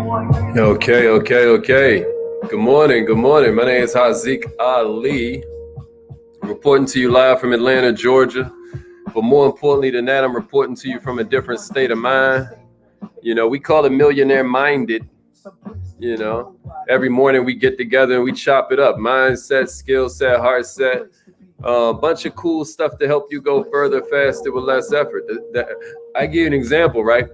Okay. Good morning. My name is Haziq Ali. I'm reporting to you live from Atlanta, Georgia. But more importantly than that, I'm reporting to you from a different state of mind. You know, we call it millionaire minded. You know, every morning we get together and we chop it up. Mindset, skill set, heart set. A bunch of cool stuff to help you go further, faster, with less effort. I give you an example, right?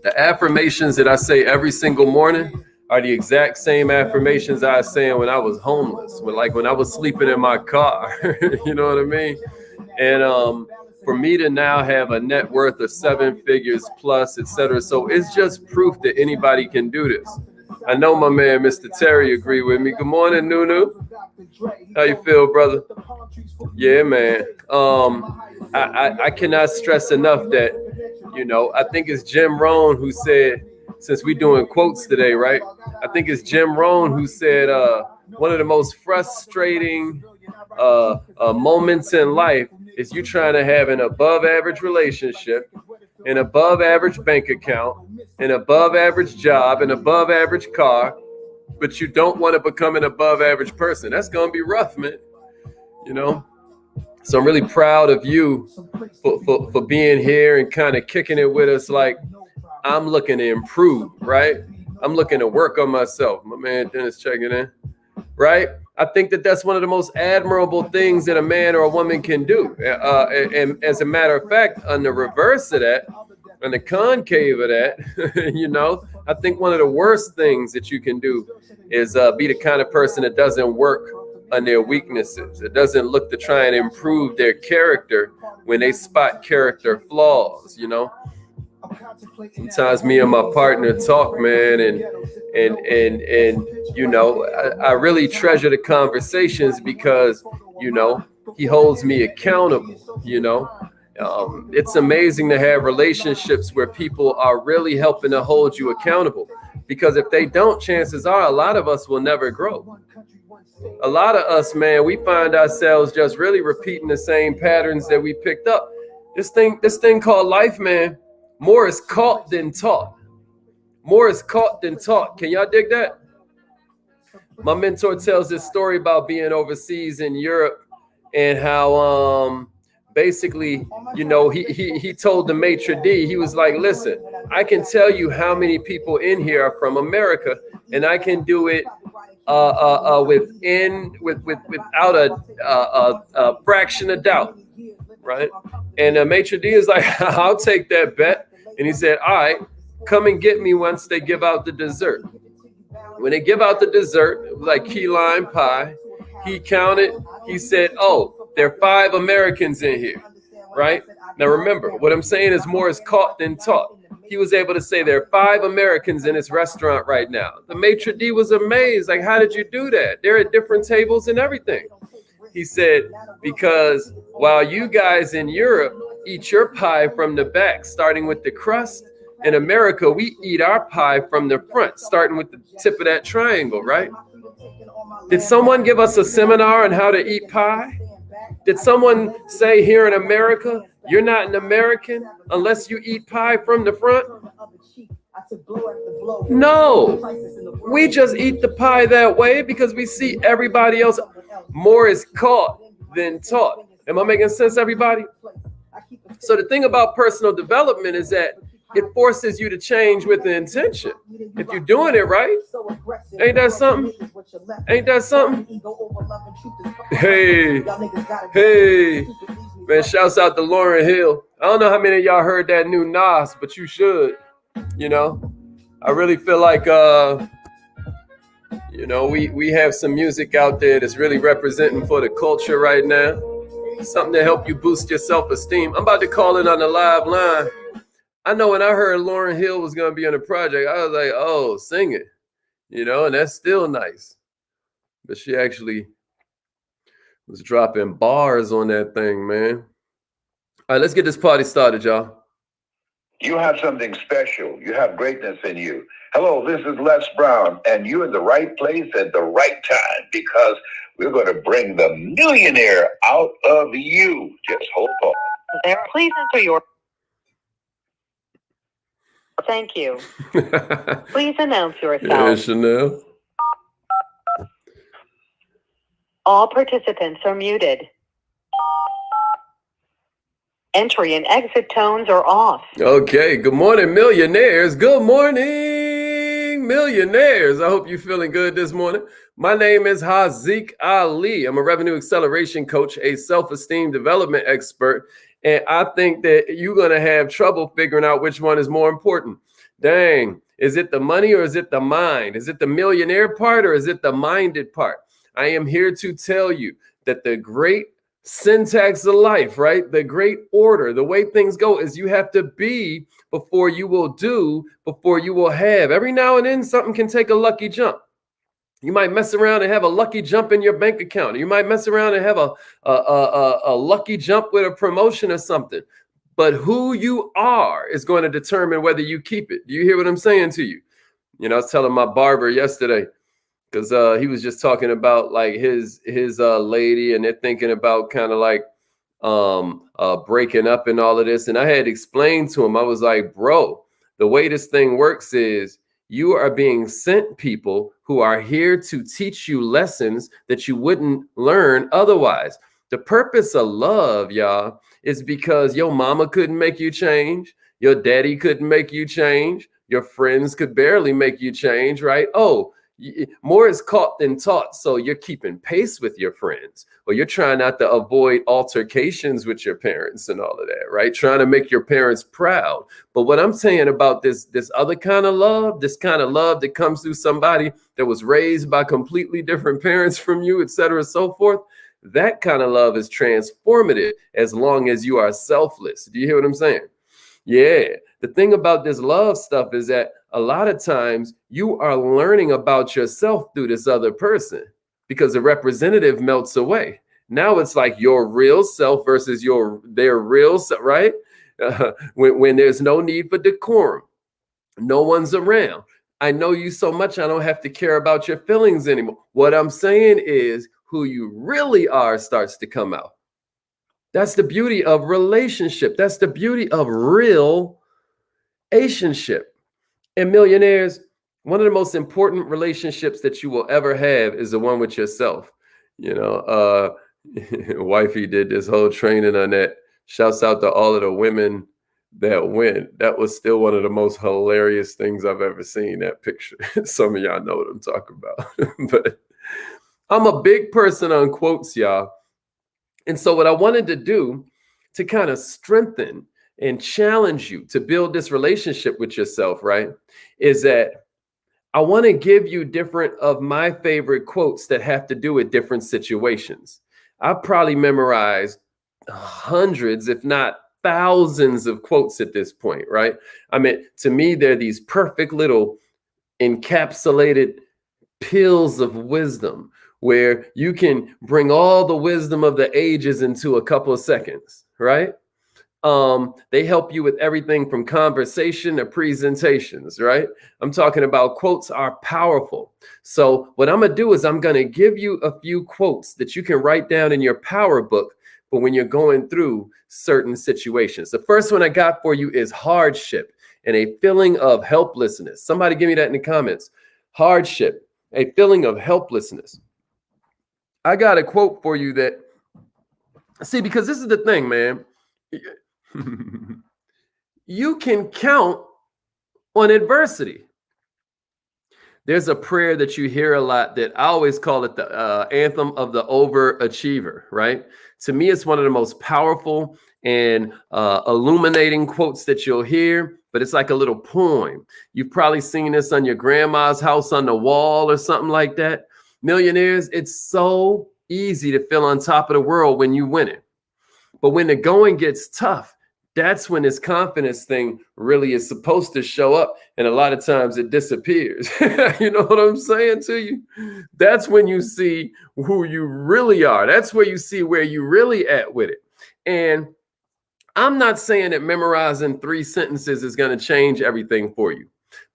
The affirmations that I say every single morning are the exact same affirmations I was saying when I was homeless, when I was sleeping in my car. You know what I mean? And for me to now have a net worth of 7 figures plus, etc. So it's just proof that anybody can do this. I know my man, Mr. Terry, agree with me. Good morning, Nunu. How you feel, brother? Yeah, man. I cannot stress enough that, you know, I think it's Jim Rohn who said, since we doing quotes today, right? I think it's Jim Rohn who said one of the most frustrating moments in life is you trying to have an above average relationship, an above average bank account, an above average job, an above average car, but you don't want to become an above average person. That's going to be rough, man. You know? So I'm really proud of you for being here and kind of kicking it with us. Like, I'm looking to improve, right? I'm looking to work on myself. My man Dennis checking in, right? I think that that's one of the most admirable things that a man or a woman can do. And as a matter of fact, on the reverse of that, on the concave of that, you know, I think one of the worst things that you can do is be the kind of person that doesn't work on their weaknesses. It doesn't look to try and improve their character when they spot character flaws, you know. Sometimes me and my partner talk, man, and you know, I really treasure the conversations because, you know, he holds me accountable, you know. It's amazing to have relationships where people are really helping to hold you accountable, because if they don't, chances are a lot of us will never grow. A lot of us, man, we find ourselves just really repeating the same patterns that we picked up. This thing called life, man, more is caught than taught. More is caught than taught. Can y'all dig that? My mentor tells this story about being overseas in Europe and how basically, you know, he told the maitre d', he was like, listen, I can tell you how many people in here are from America, and I can do it without a fraction of doubt, right? And the maitre d' is like, I'll take that bet. And he said, all right, come and get me once they give out the dessert. When they give out the dessert, like key lime pie, he counted, he said, oh, there are 5 Americans in here, right? Now remember, what I'm saying is more is caught than taught. He was able to say there are 5 Americans in this restaurant right now. The maitre d' was amazed. Like, how did you do that? They're at different tables and everything. He said, because while you guys in Europe eat your pie from the back, starting with the crust, in America, we eat our pie from the front, starting with the tip of that triangle, right? Did someone give us a seminar on how to eat pie? Did someone say here in America, you're not an American unless you eat pie from the front? No, we just eat the pie that way because we see everybody else. More is caught than taught. Am I making sense, everybody? So the thing about personal development is that it forces you to change with the intention. If you're doing it right, ain't that something? Ain't that something? Hey, man, shouts out to Lauryn Hill. I don't know how many of y'all heard that new Nas, but you should. You know, I really feel like, you know, we have some music out there that's really representing for the culture right now. Something to help you boost your self-esteem. I'm about to call in on the live line. I know when I heard Lauryn Hill was going to be on the project, I was like, oh, sing it. You know, and that's still nice. But she actually was dropping bars on that thing, man. All right, let's get this party started, y'all. You have something special. You have greatness in you. Hello, this is Les Brown, and you're in the right place at the right time, because we're going to bring the millionaire out of you. Just hold on. There, please enter your Thank you. Please announce Yeah, yourself. Chanel. All participants are muted. Entry and exit tones are off. Okay, good morning, millionaires. Good morning, millionaires. I hope you're feeling good this morning. My name is Haziq Ali. I'm a revenue acceleration coach, a self-esteem development expert, and I think that you're going to have trouble figuring out which one is more important. Dang, is it the money or is it the mind? Is it the millionaire part or is it the minded part? I am here to tell you that the great syntax of life, right? The great order, the way things go is you have to be before you will do, before you will have. Every now and then, something can take a lucky jump. You might mess around and have a lucky jump in your bank account. You might mess around and have a lucky jump with a promotion or something. But who you are is going to determine whether you keep it. Do you hear what I'm saying to you? You know, I was telling my barber yesterday, because he was just talking about like his lady, and they're thinking about kind of like breaking up and all of this. And I had explained to him, I was like, bro, the way this thing works is you are being sent people who are here to teach you lessons that you wouldn't learn otherwise. The purpose of love, y'all, is because your mama couldn't make you change. Your daddy couldn't make you change. Your friends could barely make you change, right? Oh, more is caught than taught. So you're keeping pace with your friends, or you're trying not to avoid altercations with your parents and all of that, right? Trying to make your parents proud. But what I'm saying about this other kind of love, this kind of love that comes through somebody that was raised by completely different parents from you, et cetera, so forth, that kind of love is transformative as long as you are selfless. Do you hear what I'm saying? Yeah. The thing about this love stuff is that a lot of times you are learning about yourself through this other person because the representative melts away. Now it's like your real self versus their real self, right? When there's no need for decorum, no one's around. I know you so much, I don't have to care about your feelings anymore. What I'm saying is who you really are starts to come out. That's the beauty of relationship. That's the beauty of real relationship. And millionaires, one of the most important relationships that you will ever have is the one with yourself. You know, wifey did this whole training on that. Shouts out to all of the women that went. That was still one of the most hilarious things I've ever seen, that picture. Some of y'all know what I'm talking about. But I'm a big person on quotes, y'all. And so what I wanted to do to kind of strengthen and challenge you to build this relationship with yourself, right, is that I want to give you different of my favorite quotes that have to do with different situations. I've probably memorized hundreds, if not thousands of quotes at this point, right? I mean, to me, they're these perfect little encapsulated pills of wisdom where you can bring all the wisdom of the ages into a couple of seconds, right? They help you with everything from conversation to presentations, right? I'm talking about quotes are powerful. So what I'm gonna do is I'm gonna give you a few quotes that you can write down in your power book, but when you're going through certain situations. The first one I got for you is hardship and a feeling of helplessness. Somebody give me that in the comments. Hardship, a feeling of helplessness. I got a quote for you that, see, because this is the thing, man. You can count on adversity. There's a prayer that you hear a lot that I always call it the anthem of the overachiever, right? To me, it's one of the most powerful and illuminating quotes that you'll hear, but it's like a little poem. You've probably seen this on your grandma's house on the wall or something like that. Millionaires, it's so easy to feel on top of the world when you win it. But when the going gets tough, that's when this confidence thing really is supposed to show up. And a lot of times it disappears. You know what I'm saying to you? That's when you see who you really are. That's where you see where you really at with it. And I'm not saying that memorizing 3 sentences is going to change everything for you.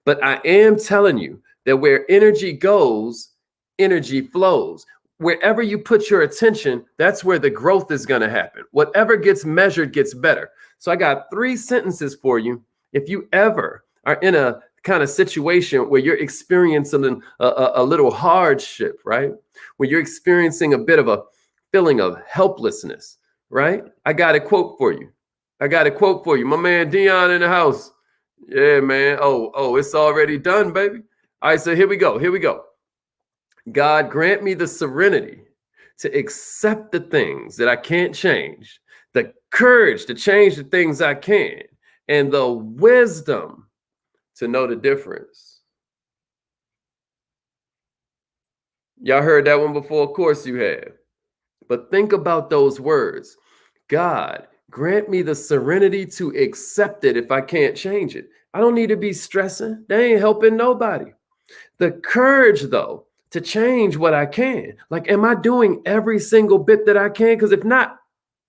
But I am telling you that where energy goes, energy flows. Wherever you put your attention, that's where the growth is going to happen. Whatever gets measured gets better. So I got 3 sentences for you. If you ever are in a kind of situation where you're experiencing a little hardship, right? When you're experiencing a bit of a feeling of helplessness, right? I got a quote for you. My man Dion in the house. Yeah, man. Oh, it's already done, baby. All right, so here we go. God, grant me the serenity to accept the things that I can't change, the courage to change the things I can, and the wisdom to know the difference. Y'all heard that one before? Of course you have. But think about those words. God, grant me the serenity to accept it if I can't change it. I don't need to be stressing. They ain't helping nobody. The courage, though, to change what I can. Like, am I doing every single bit that I can? Because if not,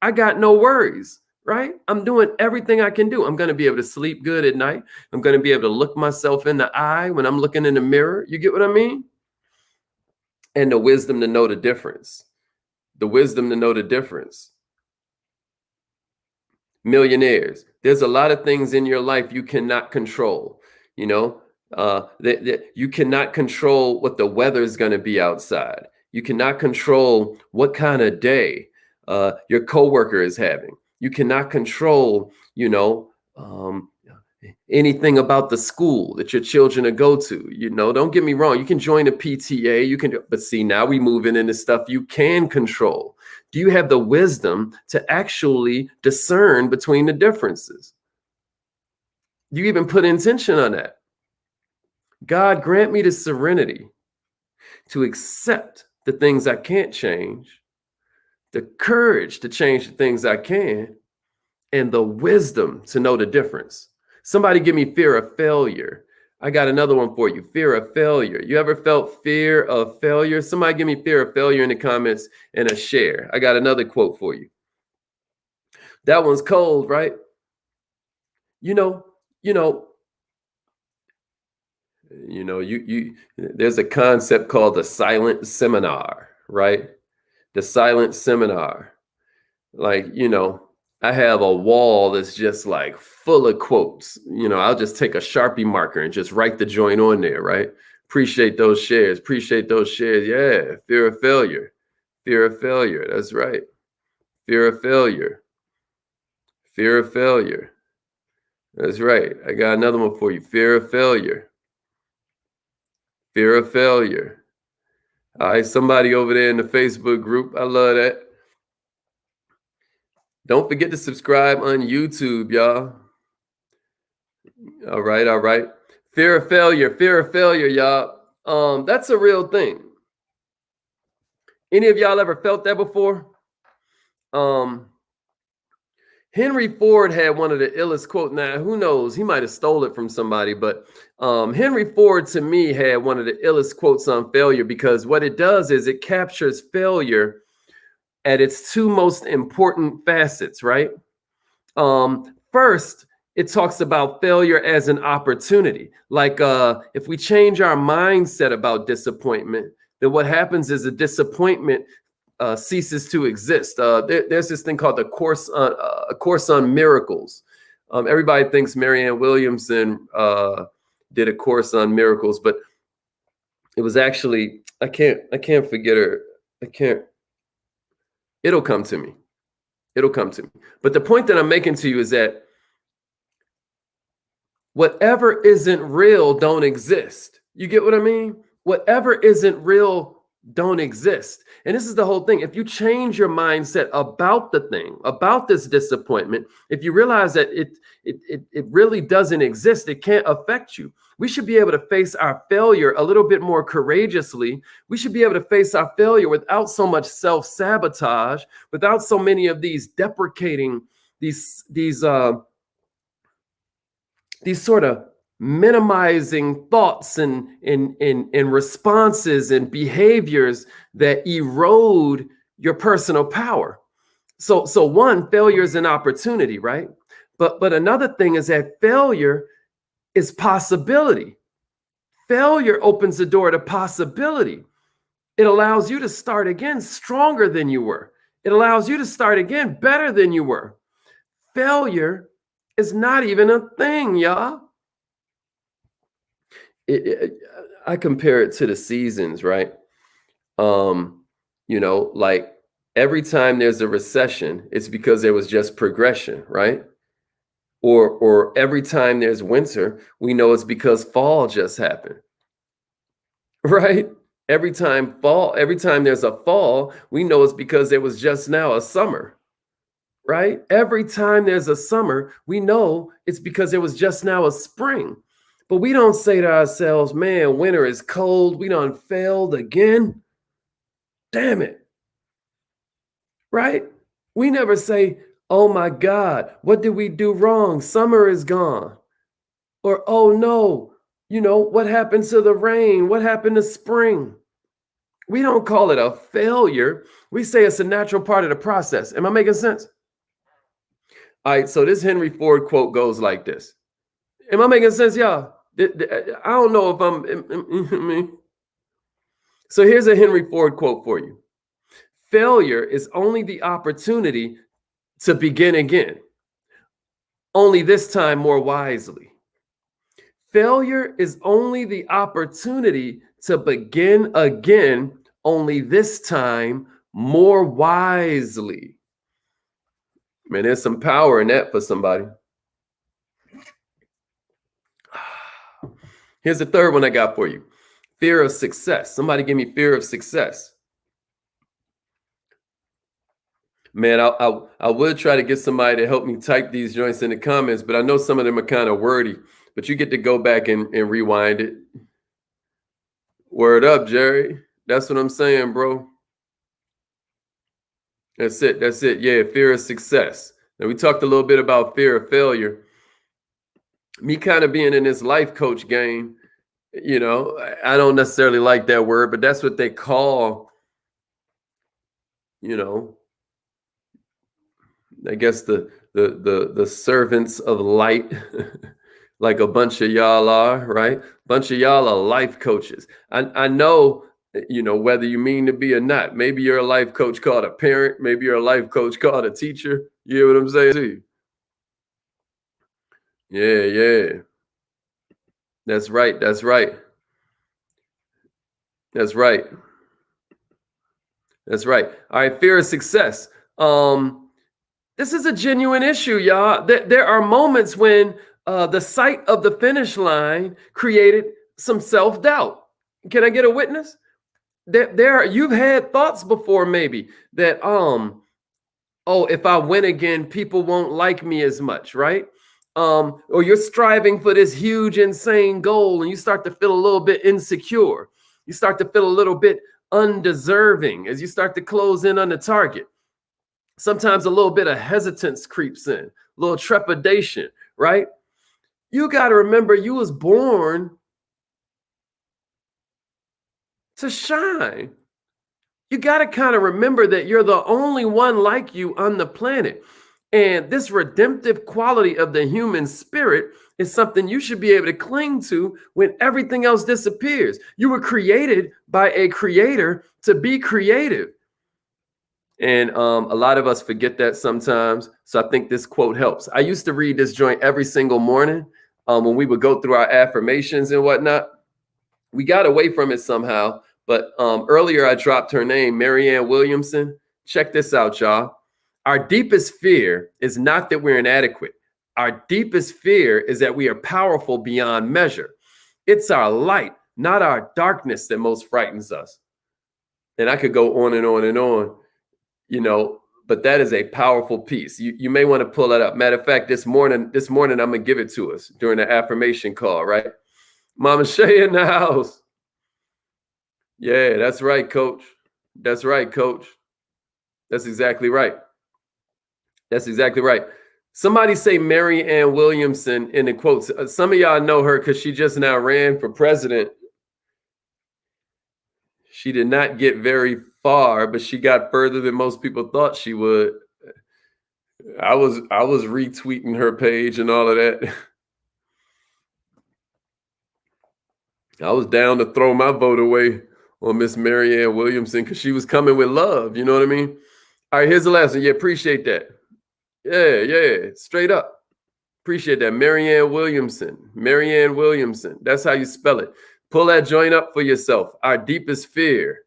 I got no worries, right? I'm doing everything I can do. I'm going to be able to sleep good at night. I'm going to be able to look myself in the eye when I'm looking in the mirror. You get what I mean? And the wisdom to know the difference. Millionaires, there's a lot of things in your life you cannot control. You know, you cannot control what the weather is going to be outside. You cannot control what kind of day your coworker is having. You cannot control, anything about the school that your children are go to. Don't get me wrong. You can join a PTA. You can, but see, now we moving into stuff you can control. Do you have the wisdom to actually discern between the differences? Do you even put intention on that? God, grant me the serenity to accept the things I can't change, the courage to change the things I can, and the wisdom to know the difference. Somebody give me fear of failure. I got another one for you. Fear of failure. You ever felt fear of failure? Somebody give me fear of failure in the comments and a share. I got another quote for you. That one's cold, right? There's a concept called the silent seminar, right? The silent seminar. Like, I have a wall that's just like full of quotes. I'll just take a Sharpie marker and just write the joint on there, right? Appreciate those shares. Yeah. Fear of failure. That's right. Fear of failure. That's right. I got another one for you. Fear of failure. All right. Somebody over there in the Facebook group. I love that. Don't forget to subscribe on YouTube, y'all. All right. Fear of failure, y'all. That's a real thing. Any of y'all ever felt that before? Henry Ford had one of the illest quotes. Now, who knows? He might have stole it from somebody, but Henry Ford, to me, had one of the illest quotes on failure, because what it does is it captures failure at its two most important facets, right? First, it talks about failure as an opportunity. Like if we change our mindset about disappointment, then what happens is a disappointment ceases to exist. There's this thing called a course on miracles. Everybody thinks Marianne Williamson did a course on miracles, but it was actually, I can't forget her. It'll come to me. But the point that I'm making to you is that whatever isn't real don't exist. You get what I mean? Whatever isn't real don't exist. And this is the whole thing. If you change your mindset about the thing, about this disappointment, if you realize that it really doesn't exist, it can't affect you. We should be able to face our failure a little bit more courageously. We should be able to face our failure without so much self-sabotage, without so many of these deprecating, these sort of minimizing thoughts and responses and behaviors that erode your personal power. So one, failure is an opportunity, right? But another thing is that failure is possibility. Failure opens the door to possibility. It allows you to start again stronger than you were. It allows you to start again better than you were. Failure is not even a thing, y'all. I compare it to the seasons, right? Like every time there's a recession, it's because there was just progression, right? Or every time there's winter, we know it's because fall just happened, right? Every time there's a fall, we know it's because there was just now a summer, right? Every time there's a summer, we know it's because there was just now a spring. But we don't say to ourselves, man, winter is cold. We done failed again. Damn it, right? We never say, oh my God, what did we do wrong? Summer is gone. Or, oh no, what happened to the rain? What happened to spring? We don't call it a failure. We say it's a natural part of the process. Am I making sense? All right, so this Henry Ford quote goes like this. Am I making sense, y'all? I don't know if I'm. So here's a Henry Ford quote for you. Failure is only the opportunity to begin again, only this time more wisely. Failure is only the opportunity to begin again, only this time more wisely. Man, there's some power in that for somebody. Here's the third one I got for you. Fear of success. Somebody give me fear of success. Man, I would try to get somebody to help me type these joints in the comments, but I know some of them are kind of wordy, but you get to go back and rewind it. Word up, Jerry. That's what I'm saying, bro. That's it. That's it. Yeah, fear of success. Now, we talked a little bit about fear of failure. Me kind of being in this life coach game, I don't necessarily like that word, but that's what they call, I guess the servants of light, like a bunch of y'all are, right? Bunch of y'all are life coaches. I know, whether you mean to be or not. Maybe you're a life coach called a parent. Maybe you're a life coach called a teacher. You hear what I'm saying to you? Yeah. That's right. That's right. That's right. That's right. All right, fear of success. This is a genuine issue, y'all. There are moments when the sight of the finish line created some self-doubt. Can I get a witness? You've had thoughts before, maybe that if I win again, people won't like me as much, right? Or you're striving for this huge, insane goal, and you start to feel a little bit insecure. You start to feel a little bit undeserving as you start to close in on the target. Sometimes a little bit of hesitance creeps in, a little trepidation, right? You got to remember you was born to shine. You got to kind of remember that you're the only one like you on the planet. And this redemptive quality of the human spirit is something you should be able to cling to when everything else disappears. You were created by a creator to be creative. And a lot of us forget that sometimes. So I think this quote helps. I used to read this joint every single morning when we would go through our affirmations and whatnot. We got away from it somehow. But earlier I dropped her name, Marianne Williamson. Check this out, y'all. Our deepest fear is not that we're inadequate. Our deepest fear is that we are powerful beyond measure. It's our light, not our darkness, that most frightens us. And I could go on and on and on, but that is a powerful piece. You may want to pull that up. Matter of fact, this morning, I'm going to give it to us during the affirmation call, right? Mama Shay in the house. Yeah, that's right, coach. That's right, coach. That's exactly right. That's exactly right. Somebody say Marianne Williamson in the quotes. Some of y'all know her because she just now ran for president. She did not get very far, but she got further than most people thought she would. I was retweeting her page and all of that. I was down to throw my vote away on Miss Marianne Williamson because she was coming with love. You know what I mean? All right, here's the last one. Yeah, appreciate that. Yeah, straight up. Appreciate that. Marianne Williamson. Marianne Williamson. That's how you spell it. Pull that joint up for yourself. Our deepest fear.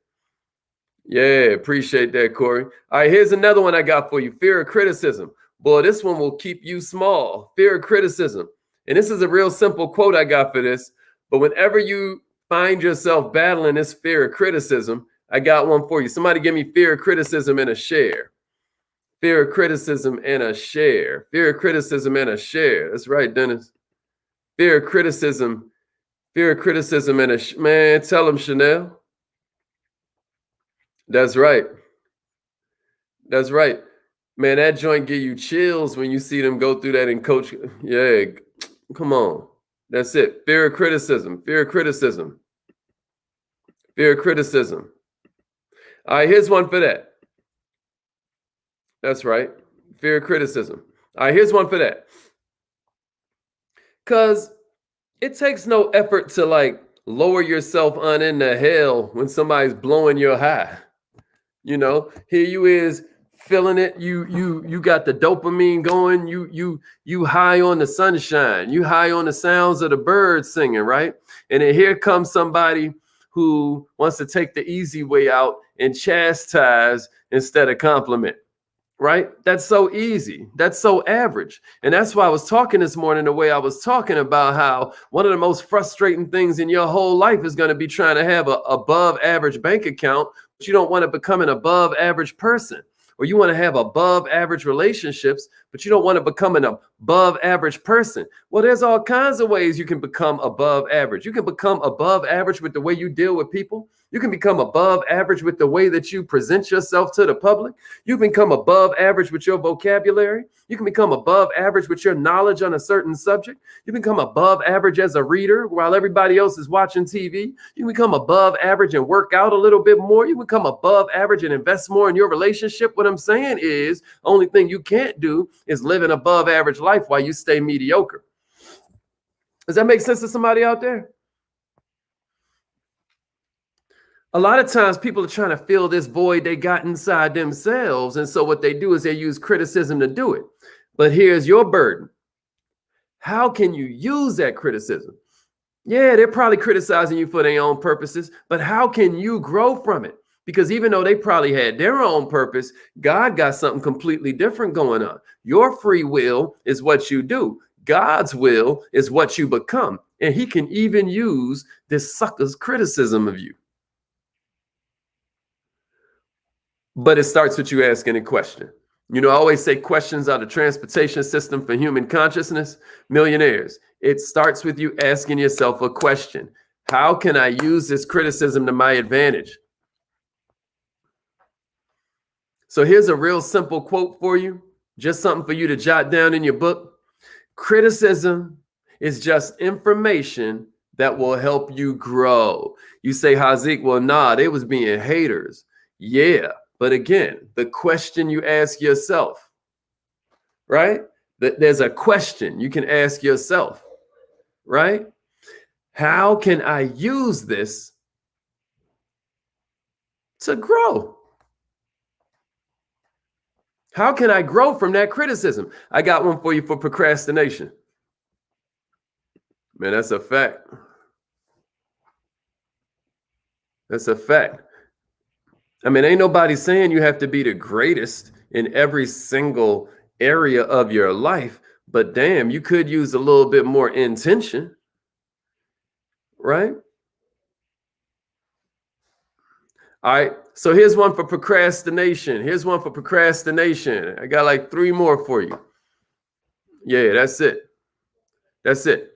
Yeah, appreciate that, Corey. All right, here's another one I got for you. Fear of criticism. Boy, this one will keep you small. Fear of criticism. And this is a real simple quote I got for this. But whenever you find yourself battling this fear of criticism, I got one for you. Somebody give me fear of criticism and a share. Fear of criticism and a share. Fear of criticism and a share. That's right, Dennis. Fear of criticism. Fear of criticism and a man, tell him, Chanel. That's right. That's right. Man, that joint give you chills when you see them go through that in coach. Yeah, come on. That's it. Fear of criticism. Fear of criticism. Fear of criticism. All right, here's one for that. That's right. Fear of criticism. All right, here's one for that. Because it takes no effort to like lower yourself on into hell when somebody's blowing your high. You know, here you is feeling it. You got the dopamine going. You high on the sunshine. You high on the sounds of the birds singing, right? And then here comes somebody who wants to take the easy way out and chastise instead of compliment, right? That's so easy. That's so average. And that's why I was talking this morning the way I was talking about how one of the most frustrating things in your whole life is going to be trying to have a above average bank account. You don't want to become an above average person, or you want to have above average relationships, but you don't want to become an above average person. Well, there's all kinds of ways you can become above average. You can become above average with the way you deal with people. You can become above average with the way that you present yourself to the public. You can become above average with your vocabulary. You can become above average with your knowledge on a certain subject. You can become above average as a reader while everybody else is watching TV. You can become above average and work out a little bit more. You can become above average and invest more in your relationship. What I'm saying is, only thing you can't do is live an above average life while you stay mediocre. Does that make sense to somebody out there? A lot of times people are trying to fill this void they got inside themselves. And so what they do is they use criticism to do it. But here's your burden. How can you use that criticism? Yeah, they're probably criticizing you for their own purposes, but how can you grow from it? Because even though they probably had their own purpose, God got something completely different going on. Your free will is what you do. God's will is what you become. And he can even use this sucker's criticism of you. But it starts with you asking a question. You know, I always say questions are the transportation system for human consciousness. Millionaires, it starts with you asking yourself a question. How can I use this criticism to my advantage? So here's a real simple quote for you, just something for you to jot down in your book. Criticism is just information that will help you grow. You say, Hazik, well, nah, they was being haters. Yeah. But again, the question you ask yourself, right? There's a question you can ask yourself, right? How can I use this to grow? How can I grow from that criticism? I got one for you for procrastination. Man, that's a fact. That's a fact. I mean, ain't nobody saying you have to be the greatest in every single area of your life, but damn, you could use a little bit more intention, right? All right, so here's one for procrastination. Here's one for procrastination. I got like 3 more for you. Yeah, that's it. That's it.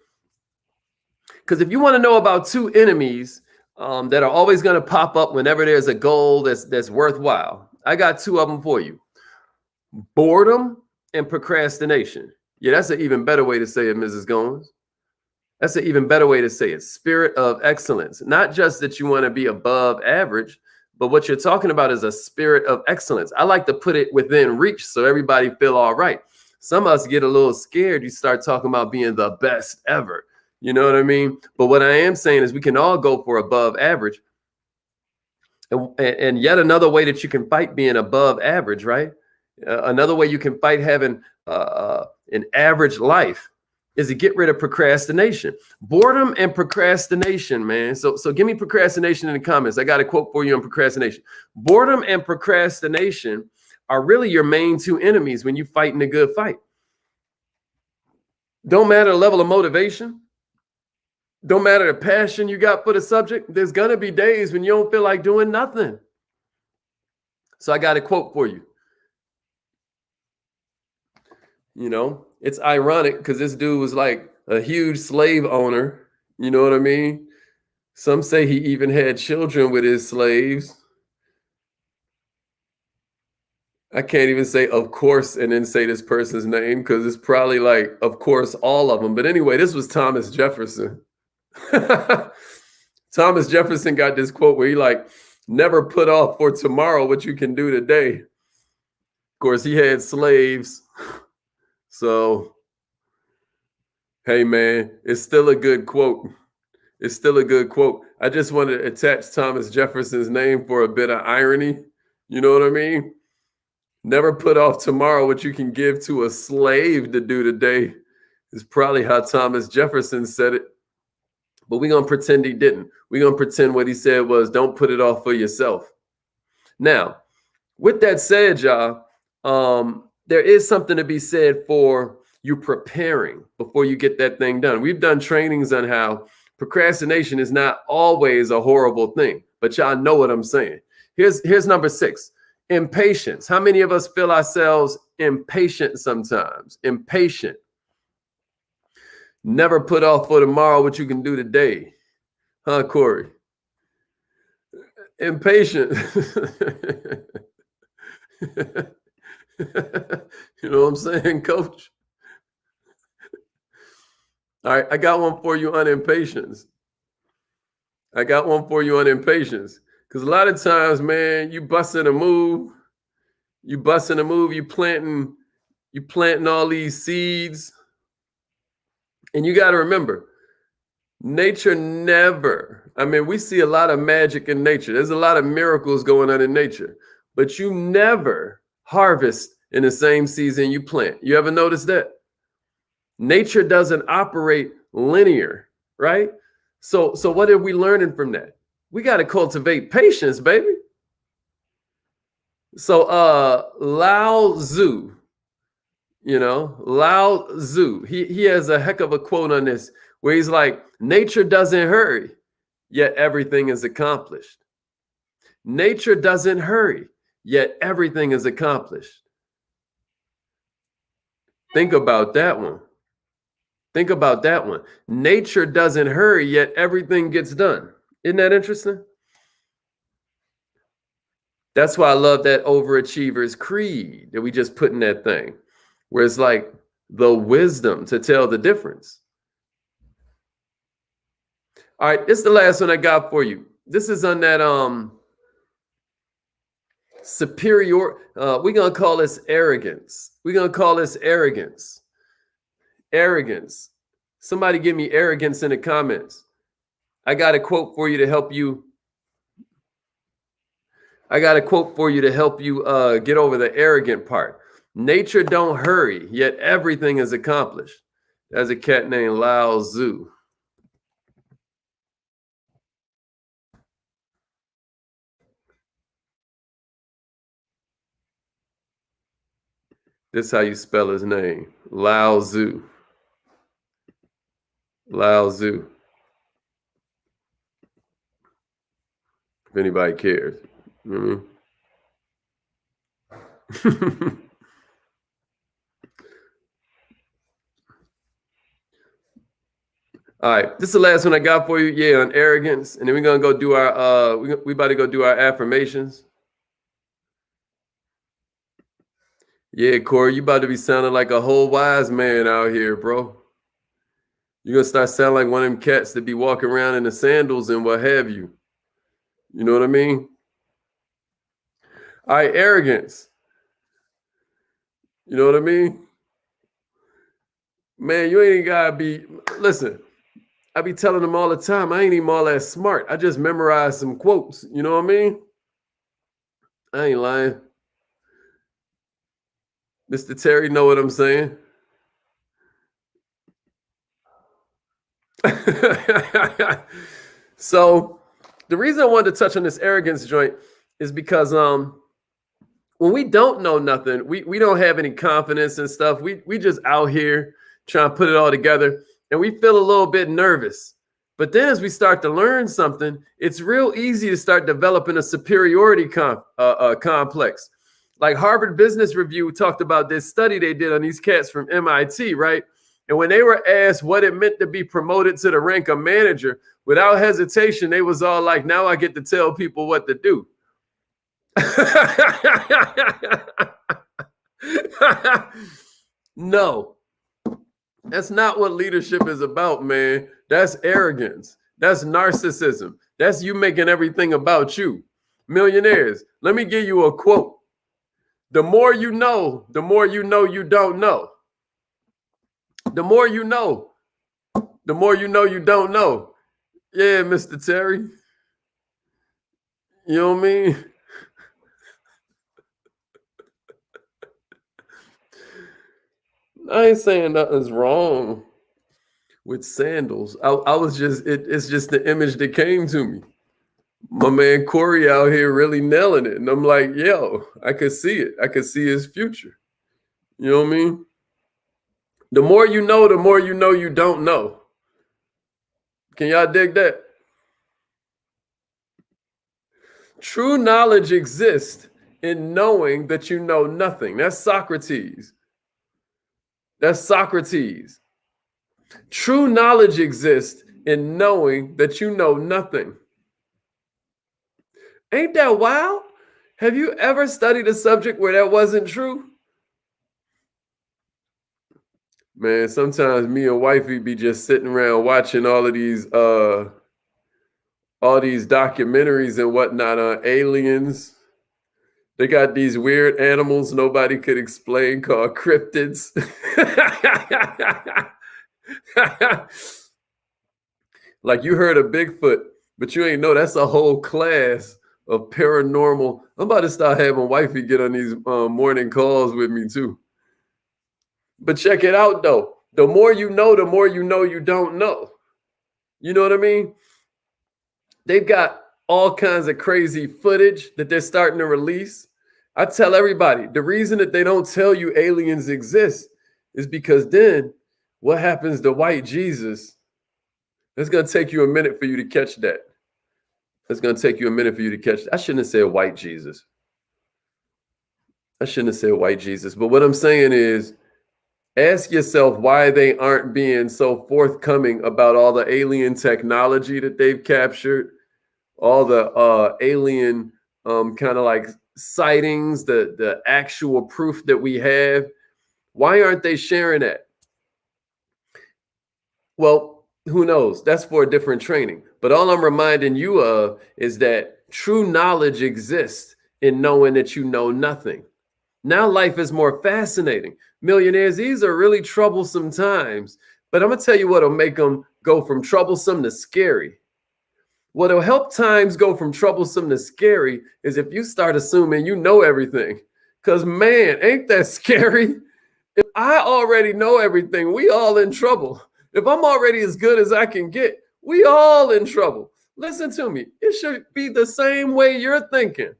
Because if you want to know about 2 enemies that are always going to pop up whenever there's a goal that's worthwhile, I got 2 of them for you. Boredom and procrastination. Yeah, that's an even better way to say it, Mrs. Goins. That's an even better way to say it. Spirit of excellence. Not just that you want to be above average, but what you're talking about is a spirit of excellence. I like to put it within reach so everybody feel all right. Some of us get a little scared. You start talking about being the best ever. You know what I mean? But what I am saying is we can all go for above average. And yet another way that you can fight being above average, right? Another way you can fight having an average life, is to get rid of procrastination. Boredom and procrastination, man. So give me procrastination in the comments. I got a quote for you on procrastination. Boredom and procrastination are really your main two enemies when you're fighting a good fight. Don't matter the level of motivation. Don't matter the passion you got for the subject. There's going to be days when you don't feel like doing nothing. So I got a quote for you. You know, it's ironic because this dude was like a huge slave owner. You know what I mean? Some say he even had children with his slaves. I can't even say, of course, and then say this person's name because it's probably like, of course, all of them. But anyway, this was Thomas Jefferson. Thomas Jefferson got this quote where he like, never put off for tomorrow what you can do today. Of course, he had slaves. So, hey, man, it's still a good quote. It's still a good quote. I just wanted to attach Thomas Jefferson's name for a bit of irony. You know what I mean? Never put off tomorrow what you can give to a slave to do today is probably how Thomas Jefferson said it. But we're going to pretend he didn't. We're going to pretend what he said was, don't put it off for yourself. Now, with that said, y'all, there is something to be said for you preparing before you get that thing done. We've done trainings on how procrastination is not always a horrible thing, but y'all know what I'm saying. Here's number 6, impatience. How many of us feel ourselves impatient sometimes? Impatient. Never put off for tomorrow what you can do today. Huh, Corey? Impatient. You know what I'm saying, coach? All right, I got one for you on impatience. Because a lot of times, man, you busting a move, you planting all these seeds. And you got to remember, nature never, we see a lot of magic in nature. There's a lot of miracles going on in nature, but you never harvest in the same season you plant. You ever notice that? Nature doesn't operate linear, right? So what are we learning from that? We got to cultivate patience, baby. So Lao Tzu, Lao Tzu, he has a heck of a quote on this where he's like, nature doesn't hurry, yet everything is accomplished. Nature doesn't hurry, yet everything is accomplished. Think about that one. Nature doesn't hurry, yet everything gets done. Isn't that interesting? That's why I love that overachiever's creed that we just put in that thing, where it's like the wisdom to tell the difference. All right, this is the last one I got for you. This is on that superior, we're going to call this arrogance. Arrogance. Somebody give me arrogance in the comments. I got a quote for you to help you. Get over the arrogant part. Nature don't hurry, yet everything is accomplished. There's a cat named Lao Tzu. This is how you spell his name. Lao Tzu. If anybody cares. You know what I mean? All right, this is the last one I got for you. Yeah, on arrogance, and then we're gonna go do our we about to go do our affirmations. Yeah, Corey, you about to be sounding like a whole wise man out here, bro. You're gonna start sounding like one of them cats that be walking around in the sandals and what have you. You know what I mean? All right, arrogance. You know what I mean? Man, you ain't gotta be, listen, I be telling them all the time, I ain't even all that smart. I just memorized some quotes. You know what I mean? I ain't lying. Mr. Terry know what I'm saying. So the reason I wanted to touch on this arrogance joint is because when we don't know nothing, we don't have any confidence and stuff. We just out here trying to put it all together, and we feel a little bit nervous. But then as we start to learn something, it's real easy to start developing a superiority complex. Like Harvard Business Review talked about this study they did on these cats from MIT, right? And when they were asked what it meant to be promoted to the rank of manager, without hesitation, they was all like, now I get to tell people what to do. No, that's not what leadership is about, man. That's arrogance. That's narcissism. That's you making everything about you. Millionaires, let me give you a quote. The more you know you don't know. The more you know you don't know. Yeah, Mr. Terry. You know what I mean? I ain't saying nothing's wrong with sandals. I was just, it's just the image that came to me. My man Corey out here really nailing it. And I'm like, yo, I could see it. I could see his future. You know what I mean? The more you know you don't know. Can y'all dig that? True knowledge exists in knowing that you know nothing. That's Socrates. That's Socrates. True knowledge exists in knowing that you know nothing. Ain't that wild? Have you ever studied a subject where that wasn't true? Man, sometimes me and wifey be just sitting around watching all these documentaries and whatnot on aliens. They got these weird animals nobody could explain called cryptids. Like you heard of Bigfoot, but you ain't know that's a whole class of paranormal. I'm about to start having wifey get on these morning calls with me too. But check it out though. The more you know you don't know. You know what I mean? They've got all kinds of crazy footage that they're starting to release. I tell everybody, the reason that they don't tell you aliens exist is because then what happens to white Jesus? It's going to take you a minute for you to catch that. It's going to take you a minute for you to catch that. I shouldn't have said white Jesus. But what I'm saying is, ask yourself why they aren't being so forthcoming about all the alien technology that they've captured, all the alien kind of like sightings, the actual proof that we have. Why aren't they sharing that? Well, who knows? That's for a different training. But all I'm reminding you of is that true knowledge exists in knowing that you know nothing. Now life is more fascinating. Millionaires, these are really troublesome times. But I'm going to tell you what'll make them go from troublesome to scary. What'll help times go from troublesome to scary is if you start assuming you know everything. Because, man, ain't that scary? If I already know everything, we all in trouble. If I'm already as good as I can get, we all in trouble. Listen to me. It should be the same way you're thinking.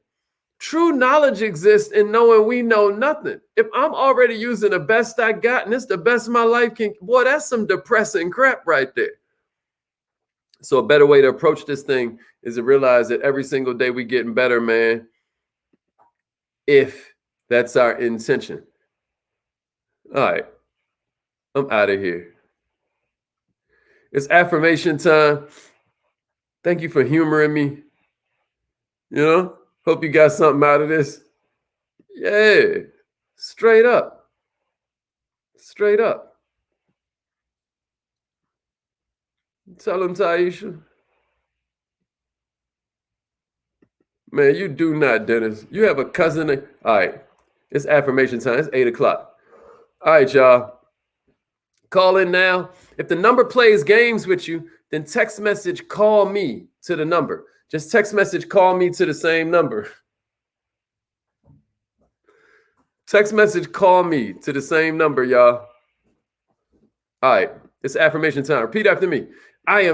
True knowledge exists in knowing we know nothing. If I'm already using the best I got and it's the best my life can, boy, that's some depressing crap right there. So a better way to approach this thing is to realize that every single day we getting better, man, if that's our intention. All right, I'm out of here. It's affirmation time. Thank you for humoring me. You know, hope you got something out of this. Yeah, straight up. Straight up. Tell him, Taisha. Man, you do not, Dennis. You have a cousin. All right, it's affirmation time. It's 8 o'clock. All right, y'all. Call in now. If the number plays games with you, then text message call me to the number. Just text message call me to the same number. Text message call me to the same number, y'all. All right, it's affirmation time. Repeat after me. I am